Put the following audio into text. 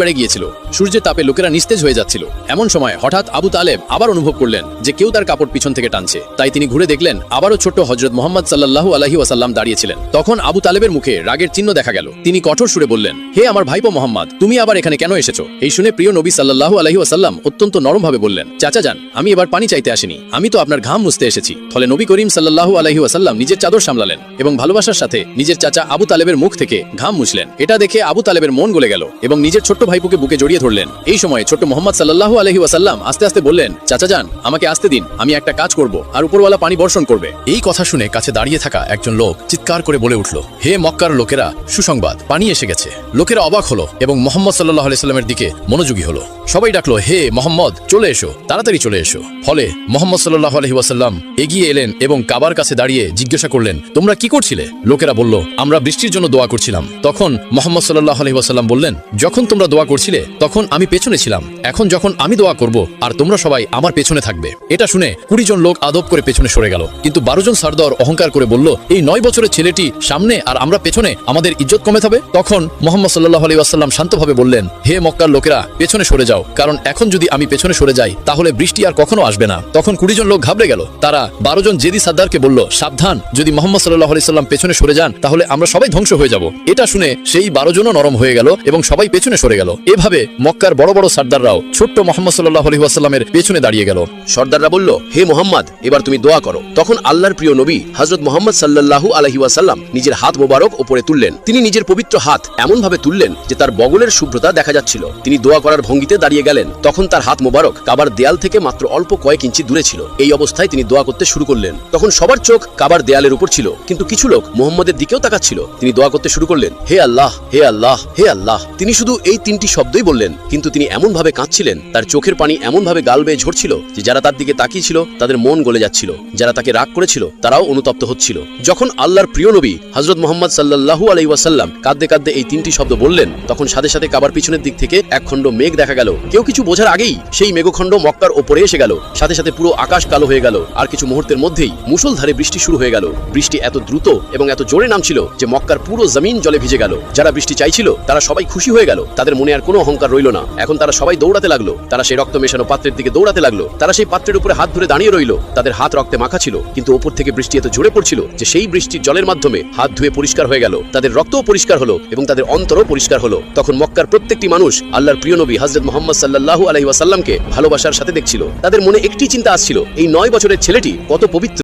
বেড়ে গিয়েছিল। সূর্যের তাপে লোকেরা নিস্তেজ হয়ে যাচ্ছিল। এমন সময় হঠাৎ আবু তালেব আবার অনুভব করলেন যে কেউ তার কাপড় পিছন থেকে টানছে। তাই তিনি ঘুরে দেখলেন আবারও ছোট্ট হযরত মুহাম্মদ সাল্লাল্লাহু আলাইহি ওয়াসাল্লাম দাঁড়িয়েছিলেন। তখন আবু তালেবের মুখে রাগের চিহ্ন দেখা গেল। তিনি কঠোর সুরে বললেন, হে আমার ভাইপো মুহাম্মদ, তুমি আবার এখানে কেন এসেছো? এই শুনে প্রিয় নবী সাল্লাল্লাহু আলাইহি ওয়াসাল্লাম অত্যন্ত নরমভাবে বললেন, চাচা যান, আমি এবার পানি চাইতে আসিনি, আমি তো আপনার ঘাম মুছতে এসেছি। ফলে নবী করিম সাল্লাল্লাহু আলাইহি ওয়াসাল্লাম নিজের চাদর সামলালেন এবং ভালোবাসার সাথে নিজের চাচা আবু তালেবের মুখ থেকে ঘাম মুছলেন। এটা দেখে আবু তালেবের মন গলে গেল এবং নিজের ছোট্ট ভাইপোকে বুকে জড়িয়ে ধরলেন। এই সময় ছোট্ট মুহাম্মদ সাল্লাল্লাহু আলাইহি ওয়াসাল্লাম আস্তে আস্তে বললেন, চাচা যান, আমাকে আসতে দিন, আমি একটা কাজ করব আর উপরওয়ালা পানি বর্ষণ করবে। এই কথা শুনে কাছে দাঁড়িয়ে থাকা একজন লোক চিৎকার করে বলে উঠল, হে মক্কার লোকেরা, সুসংবাদ, পানি এসে গেছে। লোকেরা অবাক হলো এবং মুহাম্মদ সাল্লাল্লাহু আলাইহি ওয়াসাল্লামের দিকে মনোযোগী হলো। সবাই ডাকলো, হে মুহাম্মদ, চলে এসো, তাড়াতাড়ি চলে এসো। ফলে মুহাম্মদ সাল্লাল্লাহু আলাইহি ওয়াসাল্লাম এগিয়ে এলেন এবং কাবার কাছে দাঁড়িয়ে জিজ্ঞাসা করলেন, তোমরা কি করছিলে? লোকেরা বলল, আমরা বৃষ্টির জন্য দোয়া করছিলাম। তখন মুহাম্মদ সাল্লাল্লাহু আলাইহি ওয়াসাল্লাম বললেন, যখন তোমরা দোয়া করছিলে তখন আমি পেছনে ছিলাম, এখন যখন আমি দোয়া করব আর তোমরা সবাই আমার পেছনে থাকবে। এটা শুনে 20 জন লোক আদব করে পেছনে সরে গেল, কিন্তু 12 জন সরদার অহংকার করে বলল, এই 9 বছরের ছেলেটি সামনে আর আমরা পেছনে, আমাদের ইজ্জত কমে যাবে। তখন মুহাম্মদ সাল্লাল্লাহু আলাইহি ওয়াসাল্লাম শান্তভাবে বললেন, হে মক্কার লোকেরা, পেছনে সরে যাও, কারণ এখন যদি আমি পেছনে সরে যাই তাহলে বৃষ্টি আর কখনো আসবে না। তখন 20 জন লোক ঘাবড়ে গেল। তারা 12 জন জেদি সরদারকে বলল, সাবধান, যদি মুহাম্মদ সাল্লাল্লাহু আলাইহি ওয়াসাল্লাম পেছনে সরে যান তাহলে আমরা সবাই ধ্বংস হয়ে যাব। এটা শুনে সেই 12 জনও নরম হয়ে গেল এবং সবাই পেছনে সরে গেল। এভাবে মক্কার বড় বড় সরদাররাও ছোট্ট মুহাম্মদ সাল্লাল্লাহু আলাইহি ওয়াসাল্লামের পেছনে দাঁড়িয়ে গেল। সর্দাররা বলল, হে মুহাম্মদ, এবার তুমি দোয়া করো। তখন আল্লাহর প্রিয় নবী হযরত মুহাম্মদ সাল্লাল্লাহু আলাইহি ওয়াসাল্লাম নিজের হাত মোবারক উপরে তুললেন। তিনি নিজের পবিত্র হাত এমন ভাবে তুললেন যে তার বগলের শুভ্রতা দেখা যাচ্ছিল। তিনি দোয়া করার ভঙ্গিতে দাঁড়িয়ে গেলেন। তখন তার হাত মোবারক কাবার দেয়াল থেকে মাত্র অল্প কয়েক ইঞ্চি দূরে ছিল। এই অবস্থায় তিনি দোয়া করতে শুরু করলেন। তখন সবার চোখ কাবার দেয়ালের উপর ছিল, কিন্তু কিছু লোক মুহাম্মদের দিকেও তাকাচ্ছিল। তিনি দোয়া করতে শুরু করলেন, হে আল্লাহ, হে আল্লাহ, হে আল্লাহ। তিনি শুধু এই 3টি শব্দই বললেন, কিন্তু তিনি এমন ভাবে কাঁদছিলেন, তার চোখের পানি এমন ভাবে গাল বেয়ে ঝরছিল যে যারা তার দিকে তাকিয়েছিল তাদের মন গলে যাচ্ছিল, যারা তাকে রাগ করেছিল তারাও অনুতপ্ত হচ্ছিল। যখন আল্লাহর প্রিয় নবী হযরত মুহাম্মদ সাল্লাল্লাহু আলাইহি ওয়াসাল্লাম কাঁদতে কাঁদতে এই 3টি শব্দ বললেন, তখন সাথে সাথে কাবার পিছনের দিক থেকে এক খণ্ড মেঘ দেখা গেল। কেউ কিছু বোঝার আগেই সেই মেঘখণ্ড মক্কার ওপরে এসে গেল। সাথে সাথে পুরো আকাশ কালো হয়ে গেল আর কিছু মুহূর্তের মধ্যেই মুষলধারে বৃষ্টি শুরু হয়ে গেল। বৃষ্টি এত দ্রুত এবং এত জোরে নামছিল যে মক্কার পুরো জমিন জলে ভিজে গেল। যারা বৃষ্টি চাইছিল তারা সবাই খুশি হয়ে গেল। তাদের মনে আর কোনো অহংকার রইল না। এখন তারা সবাই দৌড়াতে লাগলো। তারা সেই রক্ত মেশানো পাত্রের দিকে দৌড়াতে লাগলো। তারা সেই পাত্রের উপরে হাত ধরে দাঁড়িয়ে রইল। তাদের হাত রক্তে মাখা ছিল, কিন্তু ওপর থেকে বৃষ্টি এত জোরে পড়ছিল যে সেই বৃষ্টির জলের মাধ্যমে হাত ধুয়ে পরিষ্কার হয়ে গেল। তাদের রক্তও পরিষ্কার হলো এবং তাদের অন্তরও পরিষ্কার হলো। তখন মক্কার প্রত্যেকটি মানুষ আল্লাহর প্রিয় নবী হযরত মুহাম্মদ সাল্লাল্লাহু আলাইহি ওয়াসাল্লামকে ভালোবাসার সাথে দেখছিল। তাদের মনে একটি চিন্তা আসছিল, এই 9 বছরের ছেলেটি কত পবিত্র।